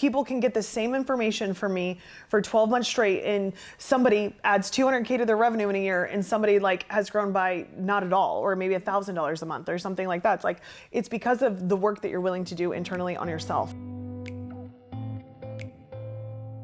people can get the same information from me for 12 months straight, and somebody adds 200K to their revenue in a year, and somebody like has grown by not at all, or maybe $1,000 a month or something like that. It's like, it's because of the work that you're willing to do internally on yourself.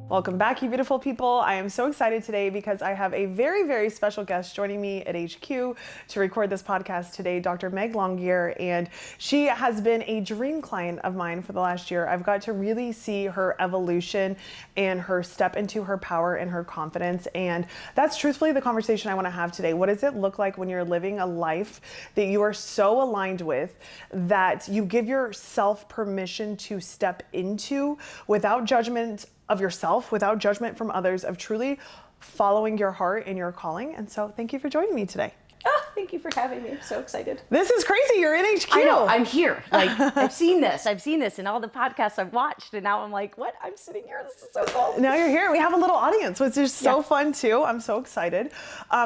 Welcome back, you beautiful people. I am so excited today because I have a very, very special guest joining me at HQ to record this podcast today, Dr. Meg Longyear, and she has been a dream client of mine for the last year. I've got to really see her evolution and her step into her power and her confidence, and that's truthfully the conversation I want to have today. What does it look like when you're living a life that you are so aligned with that you give yourself permission to step into without judgment of yourself, without judgment from others, of truly following your heart and your calling? And so thank you for joining me today. Oh, thank you for having me. I'm so excited. This is crazy. You're in HQ. I know. I'm here. Like, I've seen this in all the podcasts I've watched. And now I'm like, what? I'm sitting here. This is so cool. Now you're here. We have a little audience, which is so fun too. I'm so excited.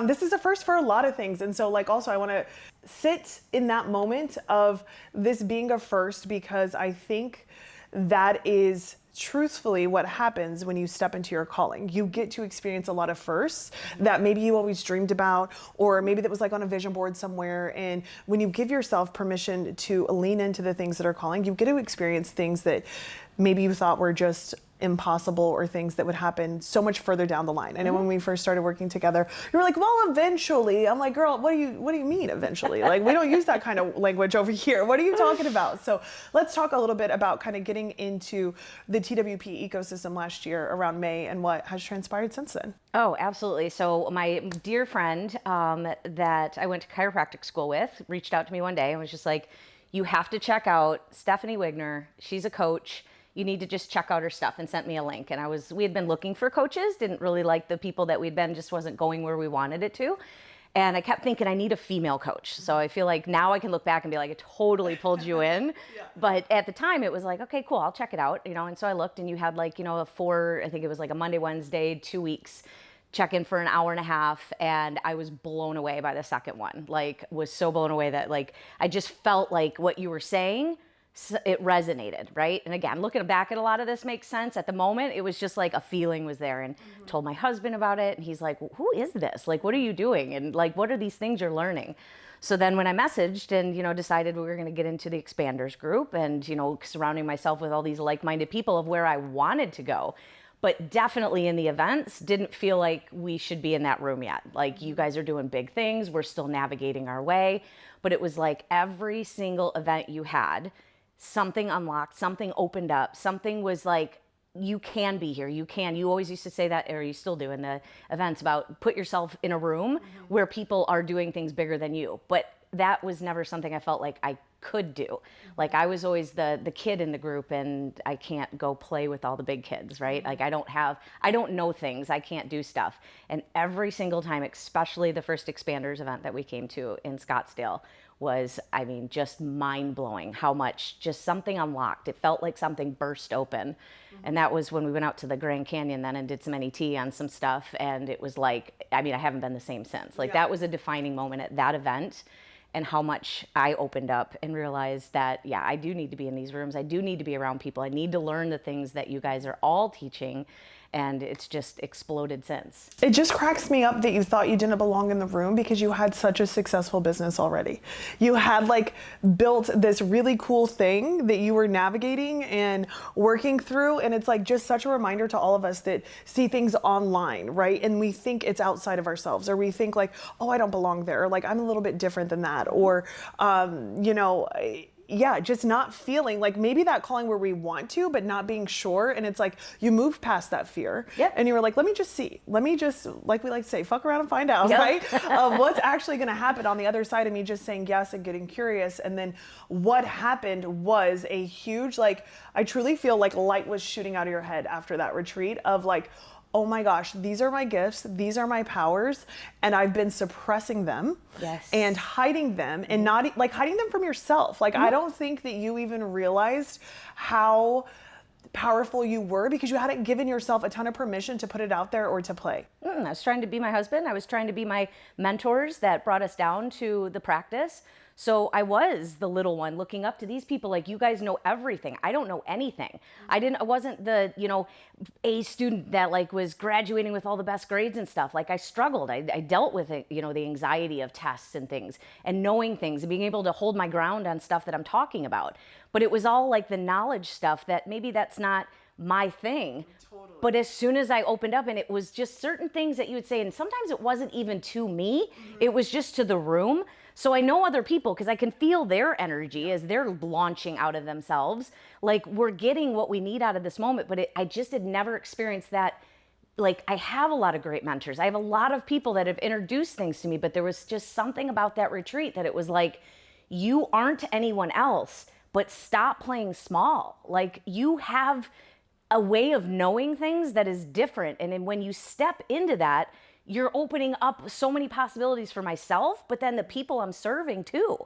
This is a first for a lot of things. And so like, also I want to sit in that moment of this being a first, because I think that is truthfully what happens when you step into your calling. You get to experience a lot of firsts that maybe you always dreamed about, or maybe that was like on a vision board somewhere. And when you give yourself permission to lean into the things that are calling, you get to experience things that maybe you thought were just impossible, or things that would happen so much further down the line. I know when we first started working together, you were like, well, eventually. I'm like, girl, what do you mean eventually? Like, we don't use that kind of language over here. What are you talking about? So let's talk a little bit about kind of getting into the TWP ecosystem last year around May, and what has transpired since then. Oh, absolutely. So my dear friend that I went to chiropractic school with reached out to me one day and was just like, you have to check out Stephanie Wigner. She's a coach. You need to just check out her stuff, and sent me a link. And we had been looking for coaches, didn't really like the people that we'd been, just wasn't going where we wanted it to. And I kept thinking, I need a female coach. So I feel like now I can look back and be like, it totally pulled you in. But at the time it was like, okay, cool, I'll check it out. And so I looked, and you had like, I think it was like a Monday, Wednesday, 2 weeks, check in for an hour and a half. And I was blown away by the second one. Like, was so blown away that like, I just felt like what you were saying, it resonated, right? And again, looking back at a lot of this makes sense. At the moment, it was just like a feeling was there, and told my husband about it. And he's like, who is this? Like, what are you doing? And like, what are these things you're learning? So then when I messaged and, decided we were going to get into the expanders group, and, surrounding myself with all these like-minded people of where I wanted to go, but definitely in the events, didn't feel like we should be in that room yet. Like, you guys are doing big things. We're still navigating our way. But it was like every single event you had, something unlocked, something opened up, something was like, you can be here, you always used to say that, or you still do in the events, about put yourself in a room where people are doing things bigger than you. But that was never something I felt like I could do. Like, I was always the kid in the group, and I can't go play with all the big kids, right? Like, I don't know things, I can't do stuff. And every single time, especially the first expanders event that we came to in Scottsdale, was, just mind-blowing how much just something unlocked. It felt like something burst open. And that was when we went out to the Grand Canyon then and did some NET on some stuff. And it was like, I haven't been the same since. Like, that was a defining moment at that event, and how much I opened up and realized that, I do need to be in these rooms. I do need to be around people. I need to learn the things that you guys are all teaching. And it's just exploded since. It just cracks me up that you thought you didn't belong in the room, because you had such a successful business already. You had like built this really cool thing that you were navigating and working through. And it's like just such a reminder to all of us that see things online, right? And we think it's outside of ourselves, or we think like, oh, I don't belong there, or like, I'm a little bit different than that, or, just not feeling like maybe that calling where we want to, but not being sure. And it's like, you moved past that fear. And you were like, let me just see. Let me just, like we like to say, fuck around and find out, right? Of what's actually going to happen on the other side of me just saying yes and getting curious. And then what happened was a huge, like, I truly feel like light was shooting out of your head after that retreat of like, oh my gosh, these are my gifts, these are my powers, and I've been suppressing them and hiding them, and not like hiding them from yourself. Like, I don't think that you even realized how powerful you were, because you hadn't given yourself a ton of permission to put it out there or to play. I was trying to be my husband. I was trying to be my mentors that brought us down to the practice. So I was the little one looking up to these people like, you guys know everything. I don't know anything. I wasn't the, A student that like was graduating with all the best grades and stuff. Like I struggled. I dealt with it, the anxiety of tests and things and knowing things and being able to hold my ground on stuff that I'm talking about. But it was all like the knowledge stuff that maybe that's not my thing. Totally. But as soon as I opened up, and it was just certain things that you would say, and sometimes it wasn't even to me, it was just to the room. So I know other people because I can feel their energy as they're launching out of themselves. Like we're getting what we need out of this moment, but I just had never experienced that. Like I have a lot of great mentors. I have a lot of people that have introduced things to me, but there was just something about that retreat that it was like, you aren't anyone else, but stop playing small. Like you have a way of knowing things that is different. And then when you step into that, you're opening up so many possibilities for myself, but then the people I'm serving too.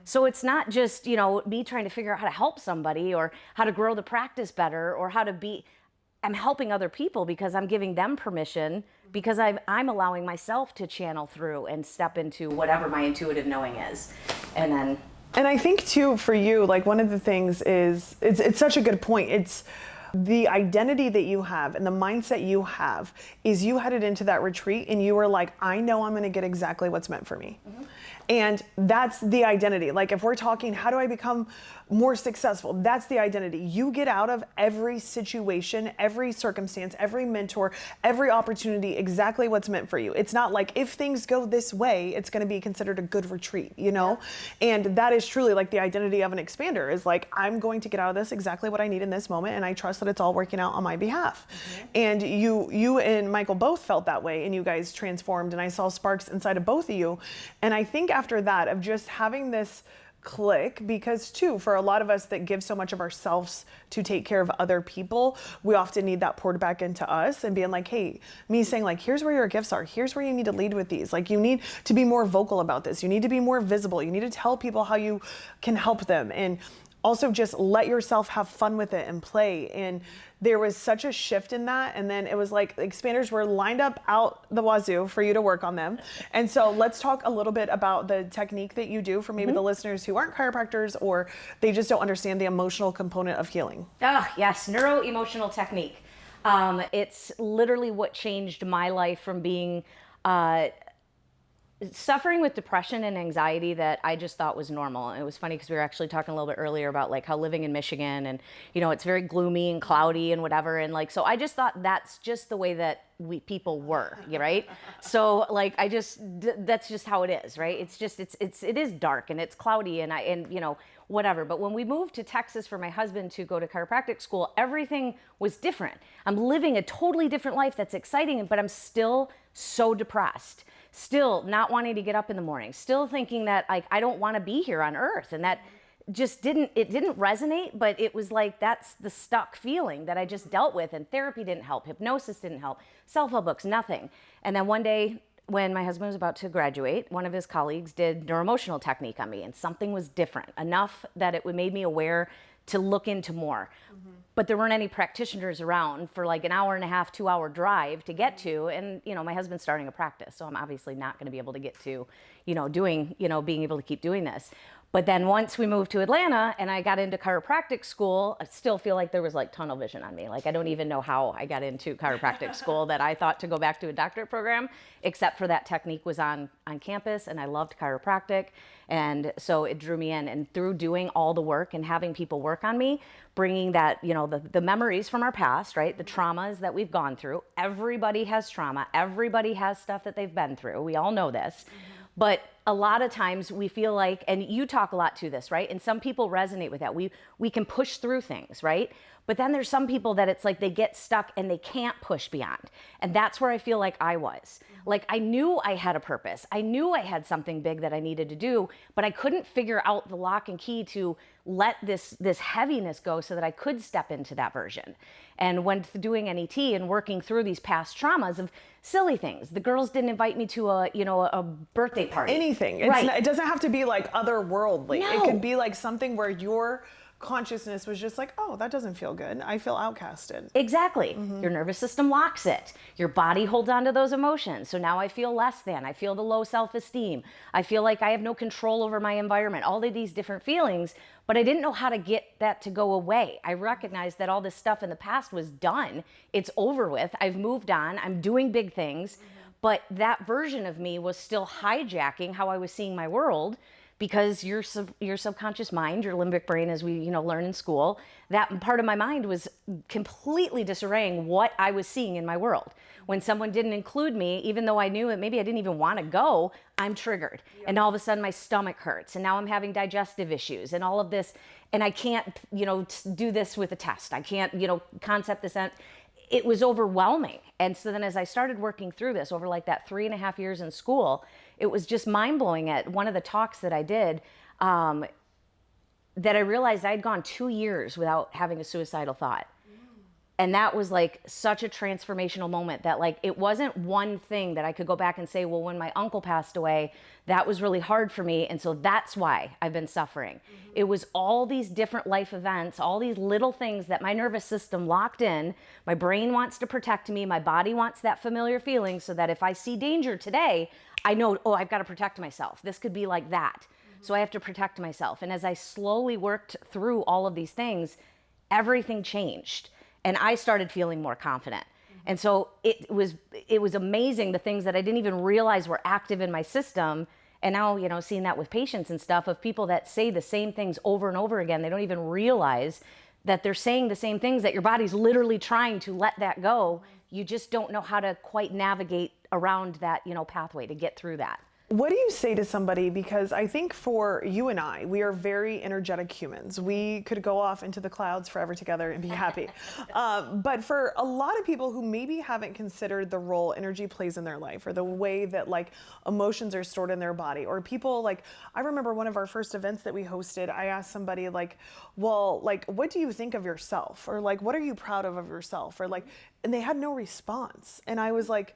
So it's not just, me trying to figure out how to help somebody or how to grow the practice better or I'm helping other people because I'm giving them permission because I'm allowing myself to channel through and step into whatever my intuitive knowing is. And I think too, for you, like one of the things is, it's such a good point. It's the identity that you have and the mindset you have is you headed into that retreat and you were like, I know I'm going to get exactly what's meant for me. And that's the identity. Like if we're talking, how do I become more successful? That's the identity. You get out of every situation, every circumstance, every mentor, every opportunity, exactly what's meant for you. It's not like if things go this way, it's going to be considered a good retreat, And that is truly like the identity of an expander is like, I'm going to get out of this exactly what I need in this moment. And I trust that it's all working out on my behalf. And you and Michael both felt that way and you guys transformed and I saw sparks inside of both of you. And I think after that of just having this click, because too, for a lot of us that give so much of ourselves to take care of other people, we often need that poured back into us and being like, hey, me saying like, here's where your gifts are. Here's where you need to lead with these. Like you need to be more vocal about this. You need to be more visible. You need to tell people how you can help them. And also just let yourself have fun with it and play. And there was such a shift in that. And then it was like the expanders were lined up out the wazoo for you to work on them. And so let's talk a little bit about the technique that you do for maybe the listeners who aren't chiropractors or they just don't understand the emotional component of healing. Oh, yes. Neuro Emotional Technique. It's literally what changed my life from being suffering with depression and anxiety that I just thought was normal. And it was funny because we were actually talking a little bit earlier about like how living in Michigan and, it's very gloomy and cloudy and whatever. And like, so I just thought that's just the way that people were, right? So like, that's just how it is, right? It's just, it is dark and it's cloudy and whatever. But when we moved to Texas for my husband to go to chiropractic school, everything was different. I'm living a totally different life that's exciting, but I'm still so depressed. Still not wanting to get up in the morning, still thinking that like I don't want to be here on earth. And that just didn't resonate, but it was like that's the stuck feeling that I just dealt with. And therapy didn't help, hypnosis didn't help, self-help books, nothing. And then one day when my husband was about to graduate, one of his colleagues did Neuro Emotional Technique on me, and something was different enough that it made me aware to look into more. But there weren't any practitioners around for like an hour and a half, 2-hour drive to get to. And, my husband's starting a practice, so I'm obviously not going to be able to get to, being able to keep doing this. But then once we moved to Atlanta and I got into chiropractic school, I still feel like there was like tunnel vision on me. Like I don't even know how I got into chiropractic school that I thought to go back to a doctorate program, except for that technique was on campus and I loved chiropractic. And so it drew me in, and through doing all the work and having people work on me, bringing that, the memories from our past, right? The traumas that we've gone through. Everybody has trauma. Everybody has stuff that they've been through. We all know this. But a lot of times we feel like, and you talk a lot to this, right? And some people resonate with that. We can push through things, right? But then there's some people that it's like they get stuck and they can't push beyond. And that's where I feel like I was. Like I knew I had a purpose. I knew I had something big that I needed to do, but I couldn't figure out the lock and key to let this heaviness go so that I could step into that version. And when doing NET and working through these past traumas of silly things, the girls didn't invite me to a birthday party. Anything. It doesn't have to be like otherworldly. No. It could be like something where you're consciousness was just like, oh, that doesn't feel good. I feel outcasted. Exactly. Your nervous system locks it. Your body holds on to those emotions. So now I feel less than. I feel the low self-esteem. I feel like I have no control over my environment. All of these different feelings, but I didn't know how to get that to go away. I recognized that all this stuff in the past was done. It's over with. I've moved on. I'm doing big things. But that version of me was still hijacking how I was seeing my world, because your subconscious mind, your limbic brain, as we learn in school, that part of my mind was completely disarraying what I was seeing in my world. When someone didn't include me, even though I knew it, maybe I didn't even want to go, I'm triggered. And all of a sudden my stomach hurts, and now I'm having digestive issues and all of this, and I can't, do this with a test. I can't, concept this out. It was overwhelming. And so then as I started working through this over like that 3.5 years in school, it was just mind-blowing. At one of the talks that I did, that I realized I'd gone 2 years without having a suicidal thought. And that was like such a transformational moment, that like it wasn't one thing that I could go back and say, well, when my uncle passed away, that was really hard for me, and so that's why I've been suffering. It was all these different life events, all these little things that my nervous system locked in. My brain wants to protect me. My body wants that familiar feeling, so that if I see danger today, I know, oh, I've got to protect myself. This could be like that. So I have to protect myself. And as I slowly worked through all of these things, everything changed. And I started feeling more confident. And so it was amazing, the things that I didn't even realize were active in my system. And now, seeing that with patients and stuff, of people that say the same things over and over again, they don't even realize that they're saying the same things, that your body's literally trying to let that go. You just don't know how to quite navigate around that, pathway to get through that. What do you say to somebody? Because I think for you and I, we are very energetic humans. We could go off into the clouds forever together and be happy. But for a lot of people who maybe haven't considered the role energy plays in their life, or the way that like emotions are stored in their body, or people like, I remember one of our first events that we hosted, I asked somebody like, well, like, what do you think of yourself? Or like, what are you proud of yourself? Or like, and they had no response. And I was like,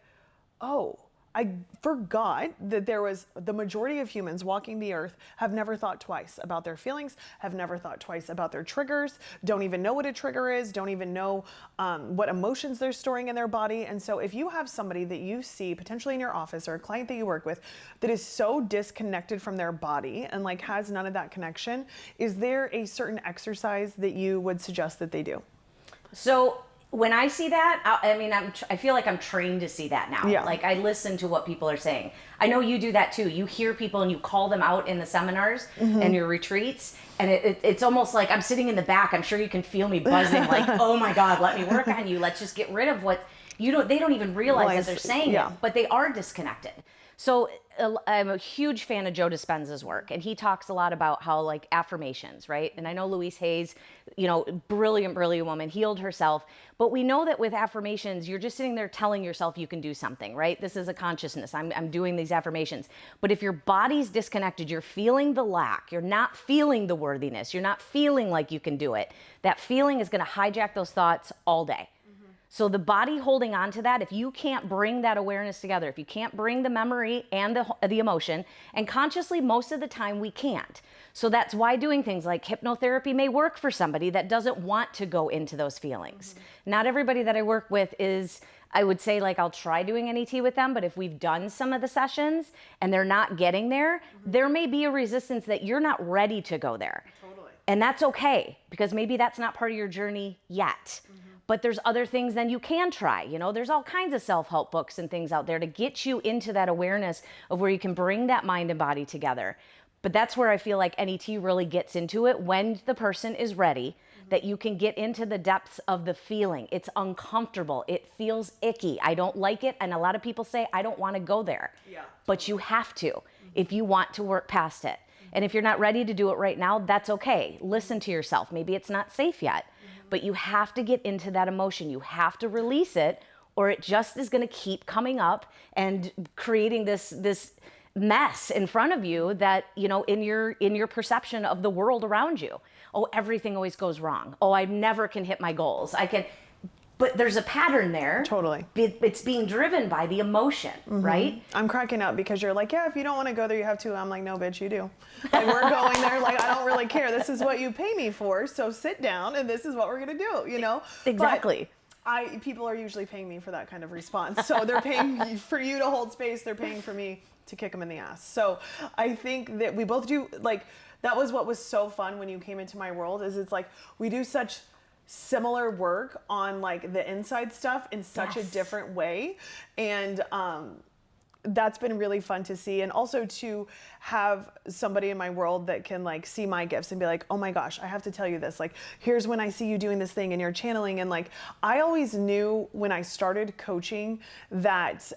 oh, I forgot that there was the majority of humans walking the earth have never thought twice about their feelings, have never thought twice about their triggers, don't even know what a trigger is, don't even know what emotions they're storing in their body. And so if you have somebody that you see potentially in your office, or a client that you work with, that is so disconnected from their body and like has none of that connection, is there a certain exercise that you would suggest that they do? So when I see that, I feel like I'm trained to see that now. Yeah. Like I listen to what people are saying. I know you do that too. You hear people and you call them out in the seminars and your retreats, and it's almost like I'm sitting in the back. I'm sure you can feel me buzzing, like, oh my God, let me work on you. Let's just get rid of what they don't even realize that they're saying it, but they are disconnected. So I'm a huge fan of Joe Dispenza's work, and he talks a lot about how like affirmations, right? And I know Louise Hayes, brilliant woman, healed herself. But we know that with affirmations, you're just sitting there telling yourself you can do something, right? This is a consciousness. I'm doing these affirmations. But if your body's disconnected, you're feeling the lack, you're not feeling the worthiness, you're not feeling like you can do it, that feeling is going to hijack those thoughts all day. So the body holding on to that, if you can't bring that awareness together, if you can't bring the memory and the emotion, and consciously most of the time we can't. So that's why doing things like hypnotherapy may work for somebody that doesn't want to go into those feelings. Not everybody that I work with is, I would say, like, I'll try doing NET with them, but if we've done some of the sessions and they're not getting there, there may be a resistance that you're not ready to go there. Totally. And that's okay, because maybe that's not part of your journey yet. But there's other things then you can try. There's all kinds of self-help books and things out there to get you into that awareness of where you can bring that mind and body together. But that's where I feel like NET really gets into it, when the person is ready, that you can get into the depths of the feeling. It's uncomfortable. It feels icky. I don't like it. And a lot of people say, I don't want to go there. Yeah. But you have to if you want to work past it. And if you're not ready to do it right now, that's okay. Listen to yourself. Maybe it's not safe yet. But you have to get into that emotion. You have to release it, or it just is going to keep coming up and creating this mess in front of you that, in your perception of the world around you. Oh, everything always goes wrong. Oh, I never can hit my goals. but there's a pattern there. Totally. It's being driven by the emotion, right? I'm cracking up because you're like, yeah, if you don't want to go there, you have to. I'm like, no, bitch, you do. Like, we're going there. Like, I don't really care. This is what you pay me for. So sit down and this is what we're going to do, you know? Exactly. But people are usually paying me for that kind of response. So they're paying for you to hold space. They're paying for me to kick them in the ass. So I think that we both do, like, that was what was so fun when you came into my world, is it's like we do such similar work on like the inside stuff in such a different way. And that's been really fun to see. And also to have somebody in my world that can like see my gifts and be like, oh my gosh, I have to tell you this. Like, here's when I see you doing this thing and you're channeling. And like, I always knew when I started coaching that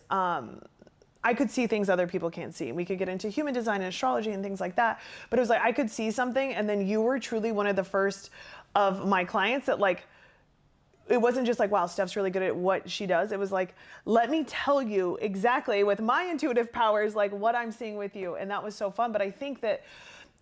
I could see things other people can't see. We could get into human design and astrology and things like that. But it was like, I could see something, and then you were truly one of the first of my clients that like, it wasn't just like, wow, Steph's really good at what she does. It was like, let me tell you exactly with my intuitive powers, like what I'm seeing with you. And that was so fun. But I think that,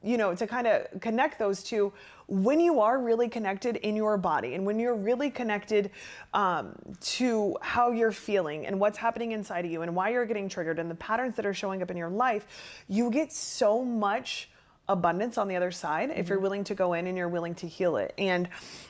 you know, to kind of connect those two, when you are really connected in your body and when you're really connected to how you're feeling and what's happening inside of you and why you're getting triggered and the patterns that are showing up in your life, you get so much abundance on the other side if you're willing to go in and you're willing to heal it. And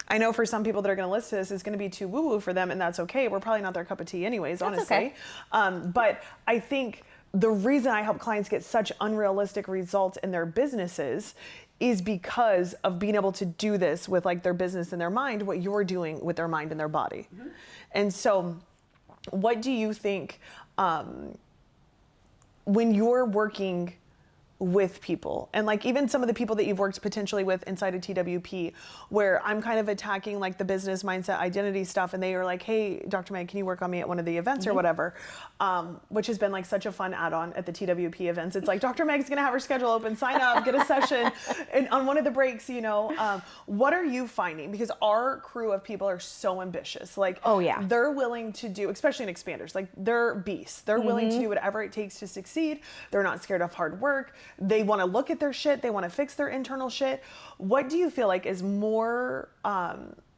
I know for some people that are going to listen to this, it's going to be too woo-woo for them, and that's okay. We're probably not their cup of tea anyways, that's honestly. Okay. But I think the reason I help clients get such unrealistic results in their businesses is because of being able to do this with like their business and their mind, what you're doing with their mind and their body. And so what do you think when you're working with people, and like even some of the people that you've worked potentially with inside of TWP, where I'm kind of attacking like the business mindset identity stuff, and they are like, hey, Dr. Meg, can you work on me at one of the events or whatever, which has been like such a fun add-on at the TWP events. It's like, Dr. Meg's gonna have her schedule open, sign up, get a session, and on one of the breaks, you know, what are you finding? Because our crew of people are so ambitious. Like, oh yeah, they're willing to do, especially in expanders, like they're beasts. They're willing to do whatever it takes to succeed. They're not scared of hard work. They want to look at their shit. They want to fix their internal shit. What do you feel like is more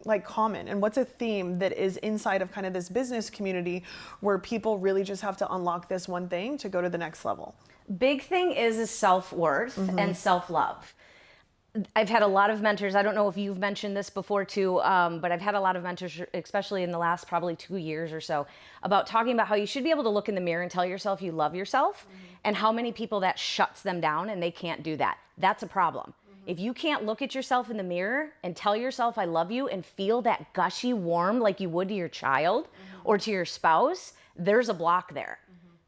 like common, and what's a theme that is inside of kind of this business community where people really just have to unlock this one thing to go to the next level? Big thing is self-worth and self-love. I've had a lot of mentors. I don't know if you've mentioned this before too, but I've had a lot of mentors, especially in the last probably 2 years or so, about talking about how you should be able to look in the mirror and tell yourself you love yourself, and how many people that shuts them down and they can't do that. That's a problem. If you can't look at yourself in the mirror and tell yourself I love you and feel that gushy warm like you would to your child or to your spouse, there's a block there.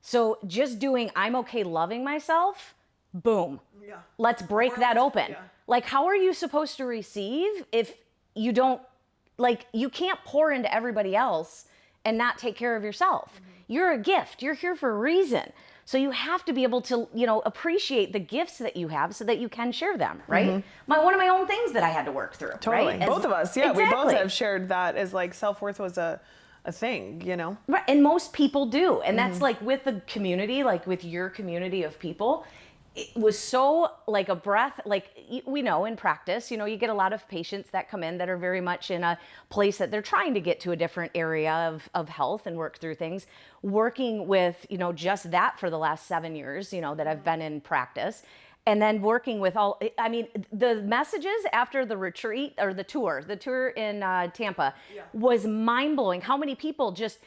So just doing I'm okay loving myself, boom. Yeah. Let's break that open. Yeah. Like, how are you supposed to receive if you don't, like, you can't pour into everybody else and not take care of yourself. You're a gift. You're here for a reason. So you have to be able to, you know, appreciate the gifts that you have so that you can share them, right? One of my own things that I had to work through. Totally. Right? Both of us, yeah. Exactly. We both have shared that as like self-worth was a thing, you know? Right. And most people do. And that's like with the community, like with your community of people, it was so like a breath, like we know in practice, you know, you get a lot of patients that come in that are very much in a place that they're trying to get to a different area of health and work through things. Working with, you know, just that for the last 7 years, you know, that I've been in practice. And then working with all, I mean, the messages after the retreat or the tour in Tampa was mind blowing. How many people just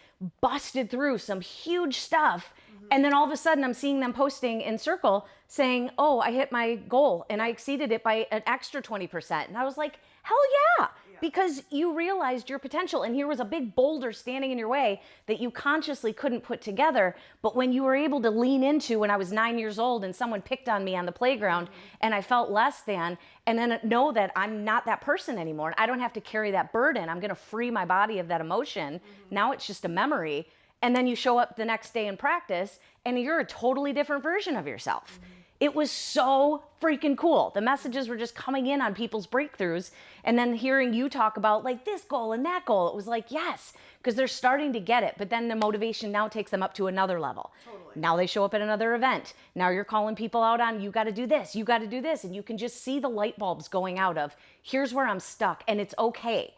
busted through some huge stuff. And then all of a sudden I'm seeing them posting in Circle saying, oh, I hit my goal and I exceeded it by an extra 20%. And I was like, hell yeah. Because you realized your potential, and here was a big boulder standing in your way that you consciously couldn't put together. But when you were able to lean into, when I was 9 years old and someone picked on me on the playground and I felt less than, and then know that I'm not that person anymore. I don't have to carry that burden. I'm going to free my body of that emotion. Now it's just a memory. And then you show up the next day in practice and you're a totally different version of yourself. It was so freaking cool. The messages were just coming in on people's breakthroughs. And then hearing you talk about like this goal and that goal, it was like, yes, because they're starting to get it. But then the motivation now takes them up to another level. Totally. Now they show up at another event. Now you're calling people out on, you got to do this, you got to do this. And you can just see the light bulbs going out of, here's where I'm stuck and it's okay.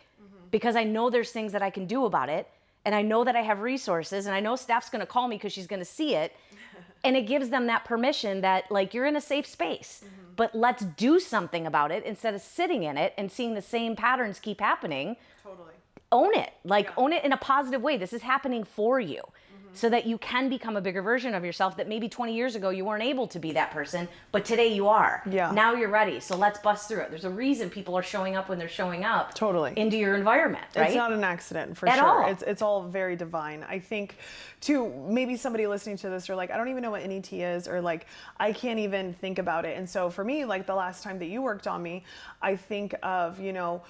because I know there's things that I can do about it. And I know that I have resources, and I know Steph's going to call me because she's going to see it. And it gives them that permission that, like, you're in a safe space, but let's do something about it instead of sitting in it and seeing the same patterns keep happening. Totally. Own it, own it in a positive way. This is happening for you. So that you can become a bigger version of yourself that maybe 20 years ago you weren't able to be that person, but today you are. Yeah. Now you're ready. So let's bust through it. There's a reason people are showing up when they're showing up. Totally. Into your environment, right? It's not an accident, for At sure. all. It's all very divine. I think, too, maybe somebody listening to this are like, I don't even know what NET is, or like, I can't even think about it. And so for me, like the last time that you worked on me, I think of, you know,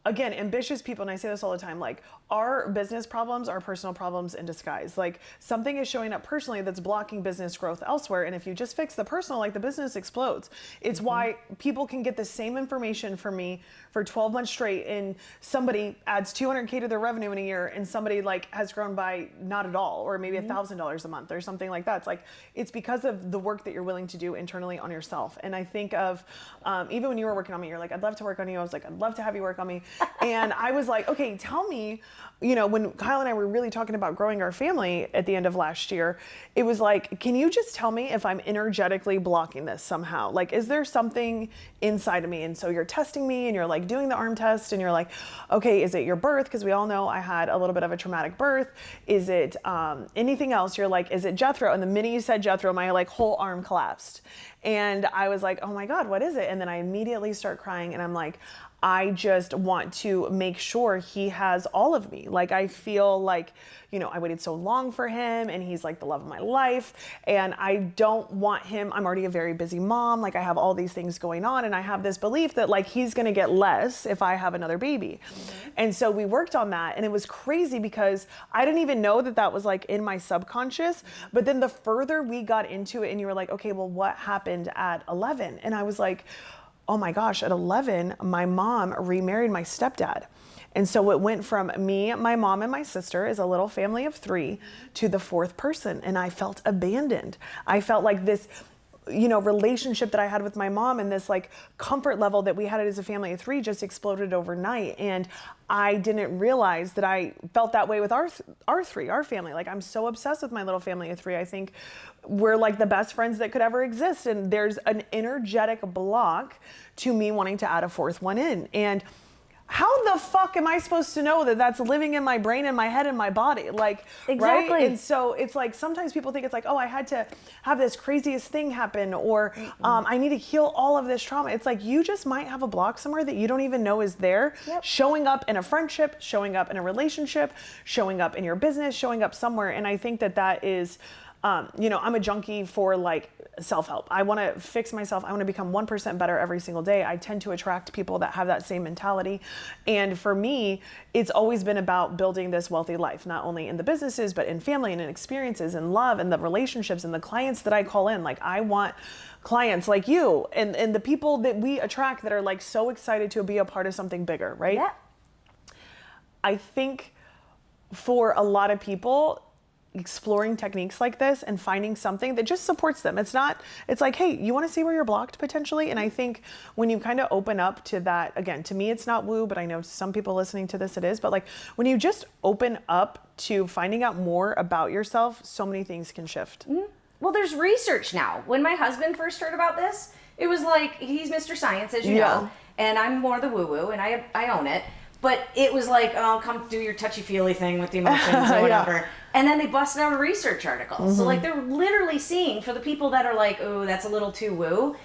again, ambitious people, and I say this all the time, like, our business problems are personal problems in disguise. Like, something is showing up personally that's blocking business growth elsewhere, and if you just fix the personal, like, the business explodes. It's why people can get the same information from me for 12 months straight, and somebody adds 200K to their revenue in a year, and somebody like has grown by not at all, or maybe $1,000 a month or something like that. It's like, it's because of the work that you're willing to do internally on yourself. And I think of, even when you were working on me, you're like, I'd love to work on you. I was like, I'd love to have you work on me. And I was like, okay, tell me, you know, when Kyle and I were really talking about growing our family at the end of last year, it was like, can you just tell me if I'm energetically blocking this somehow? Like, is there something inside of me? And so you're testing me, and you're like doing the arm test, and you're like, okay, is it your birth? Because we all know I had a little bit of a traumatic birth. Is it anything else? You're like, is it Jethro? And the minute you said Jethro, my like whole arm collapsed. And I was like, oh my God, what is it? And then I immediately start crying, and I'm like, I just want to make sure he has all of me. Like, I feel like, you know, I waited so long for him, and he's like the love of my life, and I don't want him. I'm already a very busy mom. Like, I have all these things going on, and I have this belief that like he's going to get less if I have another baby. And so we worked on that, and it was crazy because I didn't even know that that was like in my subconscious. But then the further we got into it, and you were like, okay, well, what happened at 11? And I was like, oh my gosh, at 11, my mom remarried my stepdad. And so it went from me, my mom, and my sister as a little family of 3 to the 4th person. And I felt abandoned. I felt like this, you know, relationship that I had with my mom and this like comfort level that we had as a family of 3 just exploded overnight. And I didn't realize that I felt that way with our family. Like, I'm so obsessed with my little family of 3. I think we're like the best friends that could ever exist. And there's an energetic block to me wanting to add a 4th one in. And how the fuck am I supposed to know that that's living in my brain and my head and my body? Like, exactly. Right? And so it's like, sometimes people think it's like, oh, I had to have this craziest thing happen, or I need to heal all of this trauma. It's like, you just might have a block somewhere that you don't even know is there, showing up in a friendship, showing up in a relationship, showing up in your business, showing up somewhere. And I think that that is, you know, I'm a junkie for like self-help. I want to fix myself. I want to become 1% better every single day. I tend to attract people that have that same mentality. And for me, it's always been about building this wealthy life, not only in the businesses, but in family and in experiences and love and the relationships and the clients that I call in. Like, I want clients like you and the people that we attract that are like so excited to be a part of something bigger, right? Yeah. I think for a lot of people, exploring techniques like this and finding something that just supports them. It's like, hey, you want to see where you're blocked potentially? And I think when you kind of open up to that, again, to me, it's not woo, but I know some people listening to this, it is, but like when you just open up to finding out more about yourself, so many things can shift. Mm-hmm. Well, there's research now. When my husband first heard about this, it was like, he's Mr. Science, as you know, and I'm more the woo-woo, and I own it. But it was like, oh, come do your touchy-feely thing with the emotions or whatever. And then they busted out a research article. So like, they're literally seeing, for the people that are like, oh, that's a little too woo,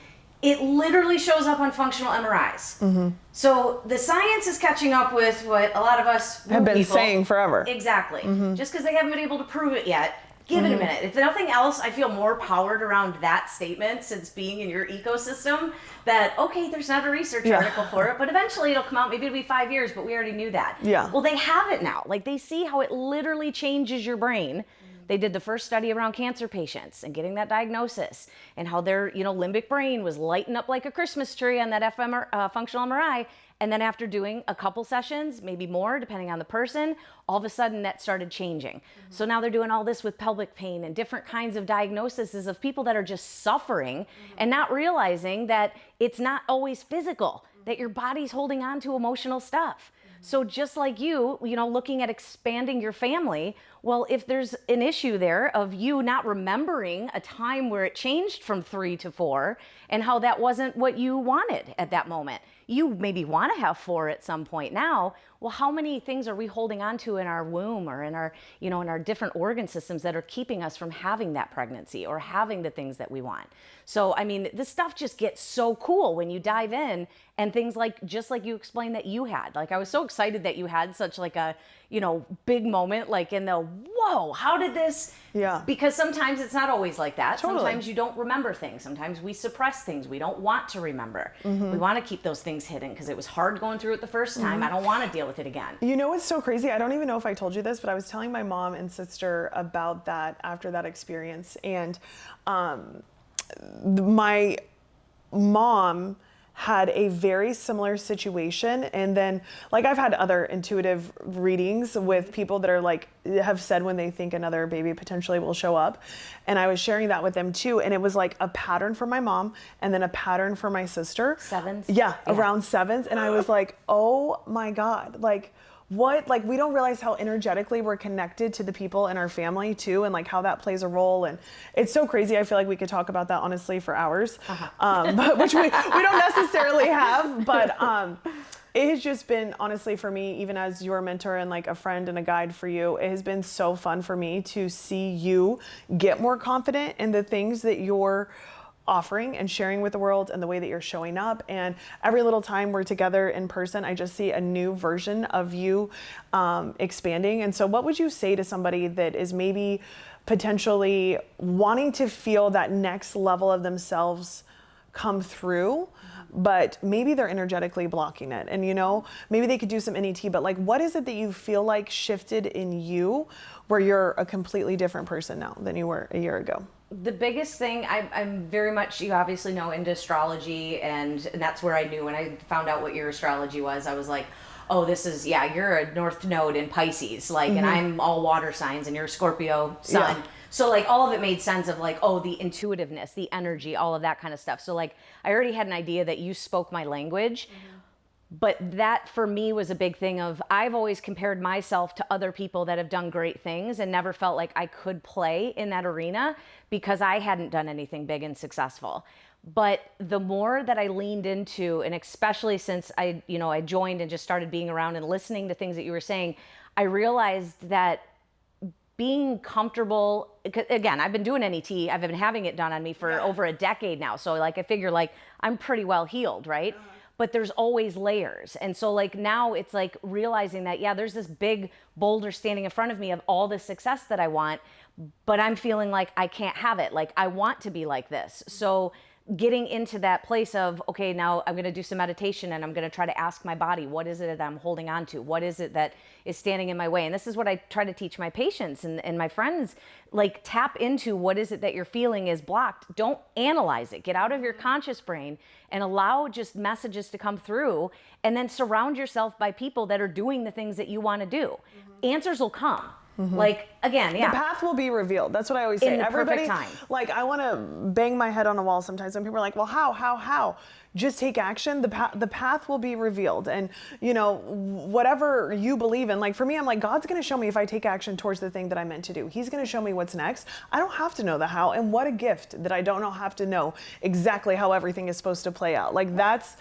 it literally shows up on functional MRIs. So the science is catching up with what a lot of us have been saying forever. Exactly. Just because they haven't been able to prove it yet. Give it a minute. If nothing else, I feel more powered around that statement since being in your ecosystem that, okay, there's not a research article for it, but eventually it'll come out. Maybe it'll be 5 years, but we already knew that. Yeah. Well, they have it now. Like, they see how it literally changes your brain. They did the first study around cancer patients and getting that diagnosis and how their, limbic brain was lighting up like a Christmas tree on that functional MRI. And then after doing a couple sessions, maybe more, depending on the person, all of a sudden that started changing. So now they're doing all this with pelvic pain and different kinds of diagnoses of people that are just suffering and not realizing that it's not always physical, that your body's holding on to emotional stuff. So just like you know, looking at expanding your family, well, if there's an issue there of you not remembering a time where it changed from 3 to 4 and how that wasn't what you wanted at that moment, you maybe want to have 4 at some point now. Well, how many things are we holding on to in our womb or in our, you know, in our different organ systems that are keeping us from having that pregnancy or having the things that we want? So, I mean, this stuff just gets so cool when you dive in, and things like, just like you explained that you had, like, I was so excited that you had such like a, you know, big moment, like in the, whoa, how did this? Yeah. Because sometimes it's not always like that. Totally. Sometimes you don't remember things. Sometimes we suppress things we don't want to remember. We want to keep those things hidden because it was hard going through it the first time. I don't want to deal with it again. You know what's so crazy? I don't even know if I told you this, but I was telling my mom and sister about that after that experience. And my mom had a very similar situation, and then like I've had other intuitive readings with people that are like have said when they think another baby potentially will show up, and I was sharing that with them too, and it was like a pattern for my mom and then a pattern for my sister. Sevens? Yeah, around sevens, and I was like, oh my God, like what, like we don't realize how energetically we're connected to the people in our family too, and like how that plays a role. And it's so crazy. I feel like we could talk about that honestly for hours, but which we don't necessarily have, but it has just been, honestly, for me, even as your mentor and like a friend and a guide for you, it has been so fun for me to see you get more confident in the things that you're offering and sharing with the world and the way that you're showing up. And every little time we're together in person, I just see a new version of you expanding. And so what would you say to somebody that is maybe potentially wanting to feel that next level of themselves come through, but maybe they're energetically blocking it? And, you know, maybe they could do some NET, but like, what is it that you feel like shifted in you where you're a completely different person now than you were a year ago? The biggest thing, I'm very much, you obviously know, into astrology, and that's where I knew when I found out what your astrology was. I was like, oh, this is, yeah, you're a North Node in Pisces, like, and I'm all water signs, and you're a Scorpio sun. Yeah. So like all of it made sense of like, oh, the intuitiveness, the energy, all of that kind of stuff. So like I already had an idea that you spoke my language. But that for me was a big thing of, I've always compared myself to other people that have done great things and never felt like I could play in that arena because I hadn't done anything big and successful. But the more that I leaned into, and especially since I joined and just started being around and listening to things that you were saying, I realized that being comfortable, again, I've been doing NET, I've been having it done on me for over a decade now. So like, I figure like I'm pretty well healed, right? But there's always layers. And so like now it's like realizing that, yeah, there's this big boulder standing in front of me of all the success that I want, but I'm feeling like I can't have it. Like I want to be like this. So getting into that place of, okay, now I'm going to do some meditation and I'm going to try to ask my body, what is it that I'm holding on to? What is it that is standing in my way? And this is what I try to teach my patients and my friends, like tap into what is it that you're feeling is blocked. Don't analyze it. Get out of your conscious brain and allow just messages to come through, and then surround yourself by people that are doing the things that you want to do. Answers will come. Like, again, yeah. The path will be revealed. That's what I always say. In the perfect time. Like, I want to bang my head on a wall sometimes when people are like, well, how? Just take action. The path will be revealed. And, you know, whatever you believe in, like for me, I'm like, God's going to show me if I take action towards the thing that I meant to do. He's going to show me what's next. I don't have to know the how. And what a gift that I don't have to know exactly how everything is supposed to play out. Like, that's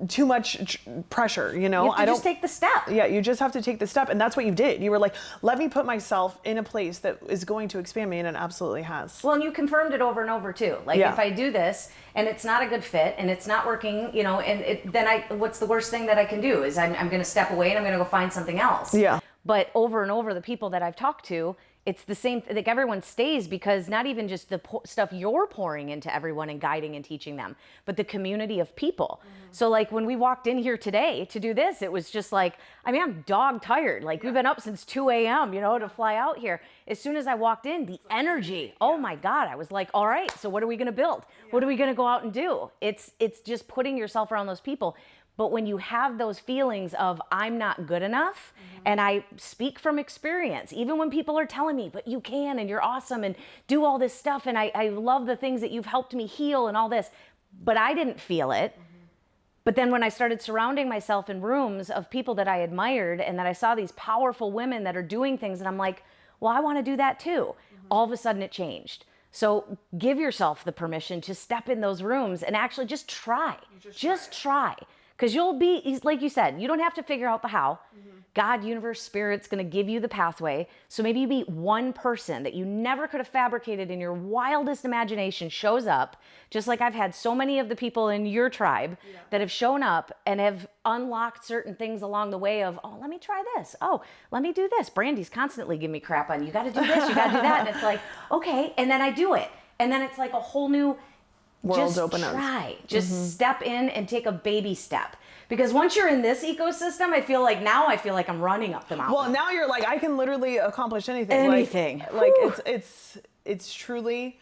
too much pressure, you know? You have to just take the step. Yeah, you just have to take the step. And that's what you did. You were like, let me put myself in a place that is going to expand me, and it absolutely has. Well, and you confirmed it over and over too. Like if I do this and it's not a good fit and it's not working, you know, then what's the worst thing that I can do is I'm going to step away and I'm going to go find something else. Yeah. But over and over, the people that I've talked to, it's the same, like everyone stays because not even just the stuff you're pouring into everyone and guiding and teaching them, but the community of people. So like when we walked in here today to do this, it was just like, I mean, I'm dog tired. Like we've been up since 2 a.m., you know, to fly out here. As soon as I walked in, the energy, oh my God, I was like, all right, so what are we going to build? What are we going to go out and do? It's just putting yourself around those people. But when you have those feelings of I'm not good enough, and I speak from experience, even when people are telling me, but you can, and you're awesome, and do all this stuff, and I love the things that you've helped me heal and all this, but I didn't feel it, But then when I started surrounding myself in rooms of people that I admired and that I saw these powerful women that are doing things, and I'm like, well, I want to do that too. All of a sudden it changed. So give yourself the permission to step in those rooms and actually just try. Just try. Because you'll be, like you said, you don't have to figure out the how. God, universe, spirit's going to give you the pathway. So maybe you meet one person that you never could have fabricated in your wildest imagination shows up, just like I've had so many of the people in your tribe that have shown up and have unlocked certain things along the way of, oh, let me try this. Oh, let me do this. Brandy's constantly giving me crap on, you got to do this, you got to do that. And it's like, okay. And then I do it. And then it's like a whole new Worlds just open up. try. Just step in and take a baby step. Because once you're in this ecosystem, I feel like I'm running up the mountain. Well, now you're like, I can literally accomplish anything. Anything. Like it's truly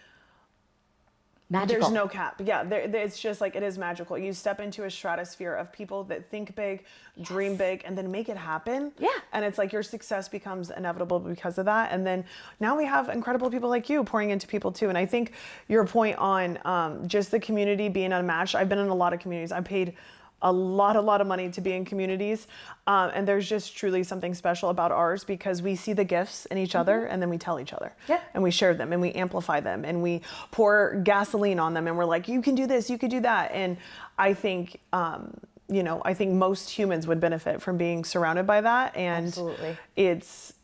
Magical. There's no cap. Yeah, it's just like, it is magical. You step into a stratosphere of people that think big, dream big, and then make it happen. Yeah. And it's like your success becomes inevitable because of that. And then now we have incredible people like you pouring into people too. And I think your point on just the community being unmatched. I've been in a lot of communities. I paid a lot of money to be in communities. And there's just truly something special about ours because we see the gifts in each other and then we tell each other. Yep. And we share them and we amplify them and we pour gasoline on them and we're like, you can do this, you could do that. And I think, I think most humans would benefit from being surrounded by that. And Absolutely.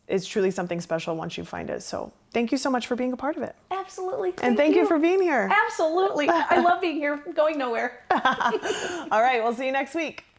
It's truly something special once you find it. So thank you so much for being a part of it. Absolutely. And thank you for being here. Absolutely. I love being here. I'm going nowhere. All right, we'll see you next week.